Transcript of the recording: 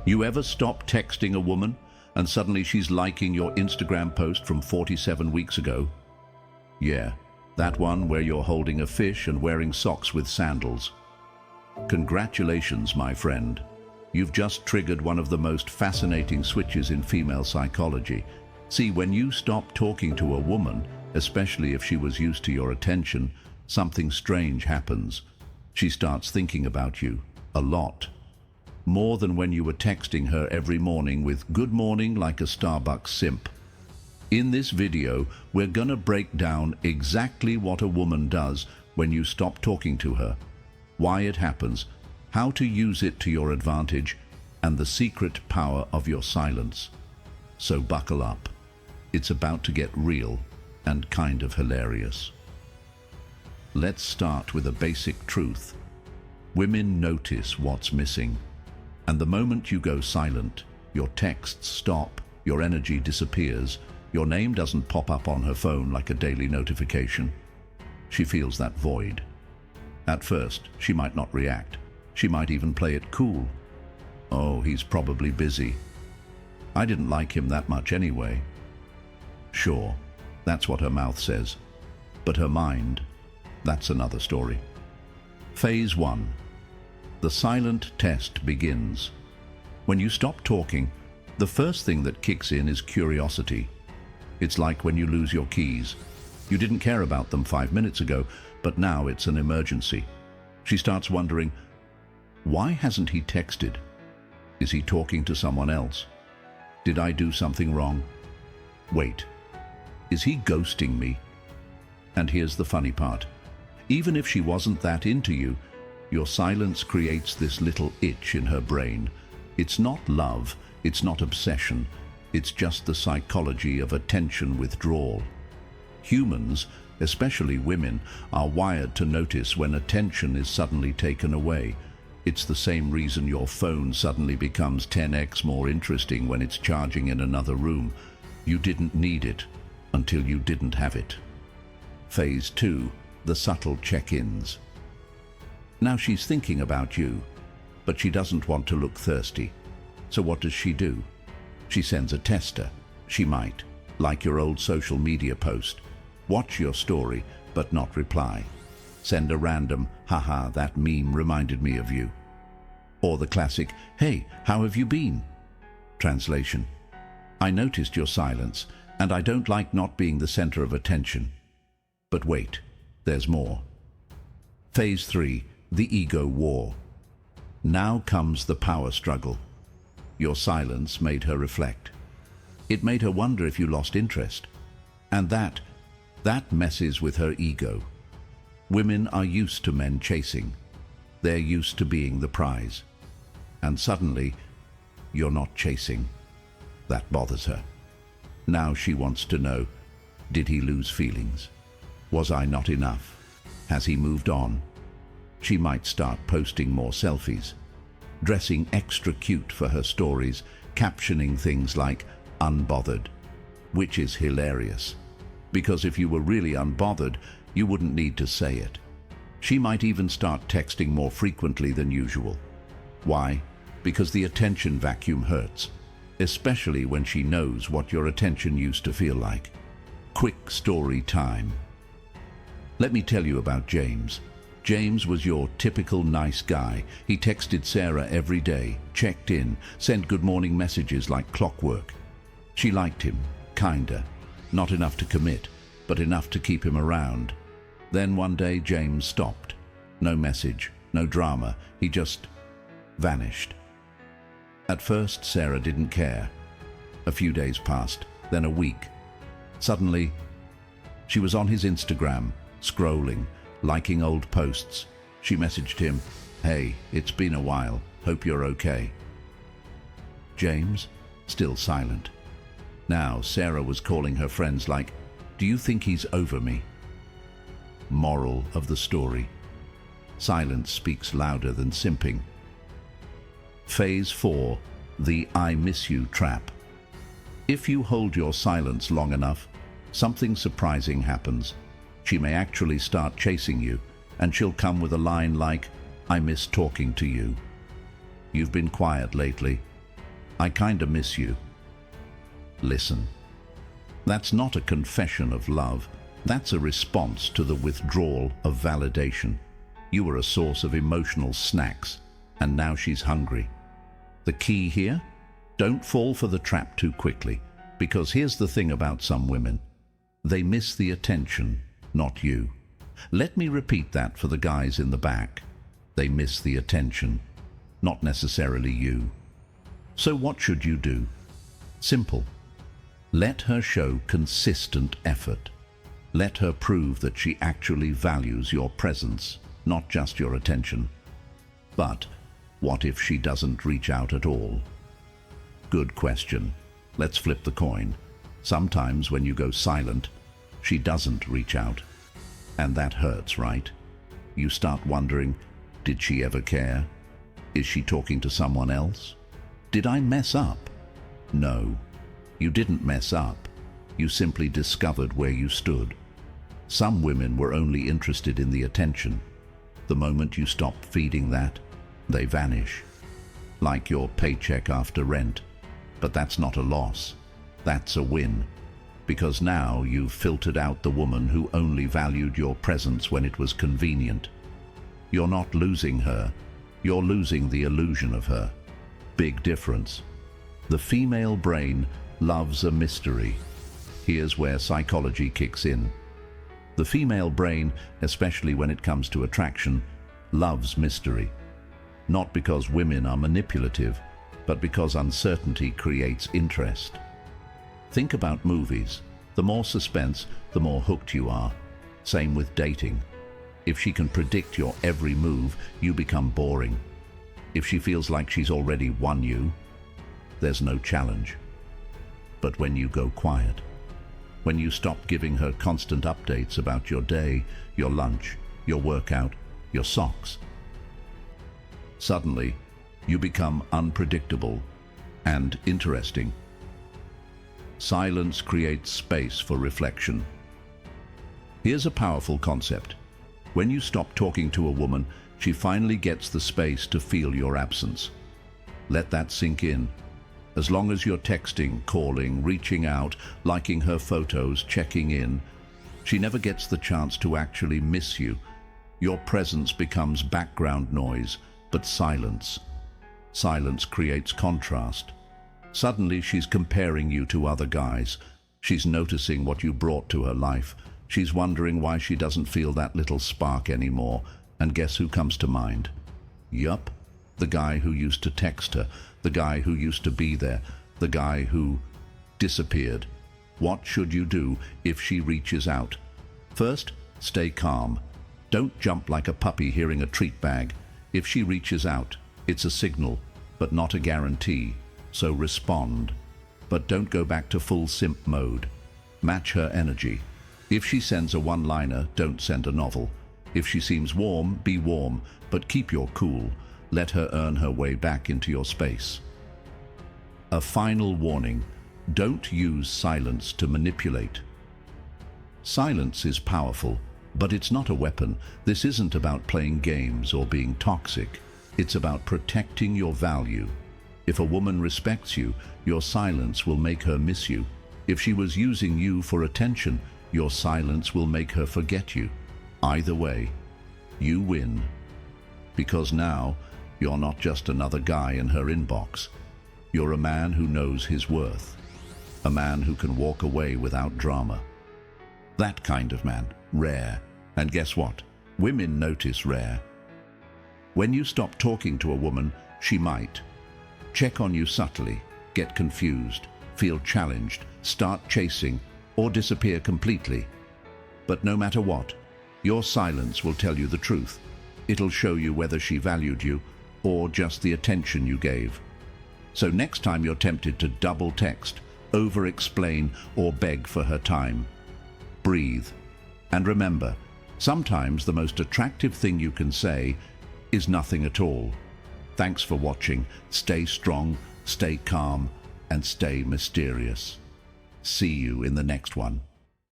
You ever stop texting a woman and suddenly she's liking your Instagram post from 47 weeks ago? Yeah, that one where you're holding a fish and wearing socks with sandals. Congratulations, my friend. You've just triggered one of the most fascinating switches in female psychology. See, when you stop talking to a woman, especially if she was used to your attention, something strange happens. She starts thinking about you a lot. More than when you were texting her every morning with "good morning" like a Starbucks simp. In this video, we're gonna break down exactly what a woman does when you stop talking to her, why it happens, how to use it to your advantage, and the secret power of your silence. So buckle up. It's about to get real and kind of hilarious. Let's start with a basic truth. Women notice what's missing. And the moment you go silent, your texts stop, your energy disappears, your name doesn't pop up on her phone like a daily notification. She feels that void. At first, she might not react. She might even play it cool. Oh, he's probably busy. I didn't like him that much anyway. Sure, that's what her mouth says. But her mind, that's another story. Phase 1. The silent test begins. When you stop talking, the first thing that kicks in is curiosity. It's like when you lose your keys. You didn't care about them 5 minutes ago, but now it's an emergency. She starts wondering, why hasn't he texted? Is he talking to someone else? Did I do something wrong? Wait, is he ghosting me? And here's the funny part. Even if she wasn't that into you, your silence creates this little itch in her brain. It's not love, it's not obsession, it's just the psychology of attention withdrawal. Humans, especially women, are wired to notice when attention is suddenly taken away. It's the same reason your phone suddenly becomes 10x more interesting when it's charging in another room. You didn't need it until you didn't have it. Phase 2, the subtle check-ins. Now she's thinking about you, but she doesn't want to look thirsty. So what does she do? She sends a tester. She might, like your old social media post, watch your story but not reply. Send a random, "haha, that meme reminded me of you." Or the classic, "Hey, how have you been?" Translation: I noticed your silence, and I don't like not being the center of attention. But wait, there's more. Phase 3. The ego war. Now comes the power struggle. Your silence made her reflect. It made her wonder if you lost interest. And that messes with her ego. Women are used to men chasing. They're used to being the prize. And suddenly, you're not chasing. That bothers her. Now she wants to know, did he lose feelings? Was I not enough? Has he moved on? She might start posting more selfies, dressing extra cute for her stories, captioning things like "unbothered," which is hilarious. Because if you were really unbothered, you wouldn't need to say it. She might even start texting more frequently than usual. Why? Because the attention vacuum hurts, especially when she knows what your attention used to feel like. Quick story time. Let me tell you about James. James was your typical nice guy. He texted Sarah every day, checked in, sent good morning messages like clockwork. She liked him, kinda. Not enough to commit, but enough to keep him around. Then one day James stopped. No message, no drama. He just vanished. At first Sarah didn't care. A few days passed, then a week. Suddenly, she was on his Instagram, scrolling, liking old posts. She messaged him, "Hey, it's been a while. Hope you're okay." James, still silent. Now Sarah was calling her friends like, "Do you think he's over me?" Moral of the story: silence speaks louder than simping. Phase 4. The "I miss you" trap. If you hold your silence long enough, something surprising happens. She may actually start chasing you, and she'll come with a line like, "I miss talking to you. You've been quiet lately. I kinda miss you. Listen. That's not a confession of love. That's a response to the withdrawal of validation. You were a source of emotional snacks, and now she's hungry. The key here? Don't fall for the trap too quickly, because here's the thing about some women. They miss the attention, not you. Let me repeat that for the guys in the back. They miss the attention, not necessarily you. So what should you do? Simple. Let her show consistent effort. Let her prove that she actually values your presence, not just your attention. But what if she doesn't reach out at all? Good question. Let's flip the coin. Sometimes when you go silent, she doesn't reach out. And that hurts, right? You start wondering, did she ever care? Is she talking to someone else? Did I mess up? No, you didn't mess up. You simply discovered where you stood. Some women were only interested in the attention. The moment you stop feeding that, they vanish. Like your paycheck after rent. But that's not a loss. That's a win. Because now you've filtered out the woman who only valued your presence when it was convenient. You're not losing her. You're losing the illusion of her. Big difference. The female brain loves a mystery. Here's where psychology kicks in. The female brain, especially when it comes to attraction, loves mystery. Not because women are manipulative, but because uncertainty creates interest. Think about movies. The more suspense, the more hooked you are. Same with dating. If she can predict your every move, you become boring. If she feels like she's already won you, there's no challenge. But when you go quiet, when you stop giving her constant updates about your day, your lunch, your workout, your socks, suddenly you become unpredictable and interesting. Silence creates space for reflection. Here's a powerful concept. When you stop talking to a woman, she finally gets the space to feel your absence. Let that sink in. As long as you're texting, calling, reaching out, liking her photos, checking in, she never gets the chance to actually miss you. Your presence becomes background noise, but silence. Silence creates contrast. Suddenly she's comparing you to other guys. She's noticing what you brought to her life. She's wondering why she doesn't feel that little spark anymore. And guess who comes to mind? Yup, the guy who used to text her, the guy who used to be there, the guy who disappeared. What should you do if she reaches out? First, stay calm. Don't jump like a puppy hearing a treat bag. If she reaches out, it's a signal, but not a guarantee. So respond. But don't go back to full simp mode. Match her energy. If she sends a one-liner, don't send a novel. If she seems warm, be warm, but keep your cool. Let her earn her way back into your space. A final warning: don't use silence to manipulate. Silence is powerful, but it's not a weapon. This isn't about playing games or being toxic. It's about protecting your value. If a woman respects you, your silence will make her miss you. If she was using you for attention, your silence will make her forget you. Either way, you win. Because now, you're not just another guy in her inbox. You're a man who knows his worth. A man who can walk away without drama. That kind of man, rare. And guess what? Women notice rare. When you stop talking to a woman, she might check on you subtly, get confused, feel challenged, start chasing, or disappear completely. But no matter what, your silence will tell you the truth. It'll show you whether she valued you or just the attention you gave. So next time you're tempted to double text, over-explain, or beg for her time, breathe. And remember, sometimes the most attractive thing you can say is nothing at all. Thanks for watching. Stay strong, stay calm, and stay mysterious. See you in the next one.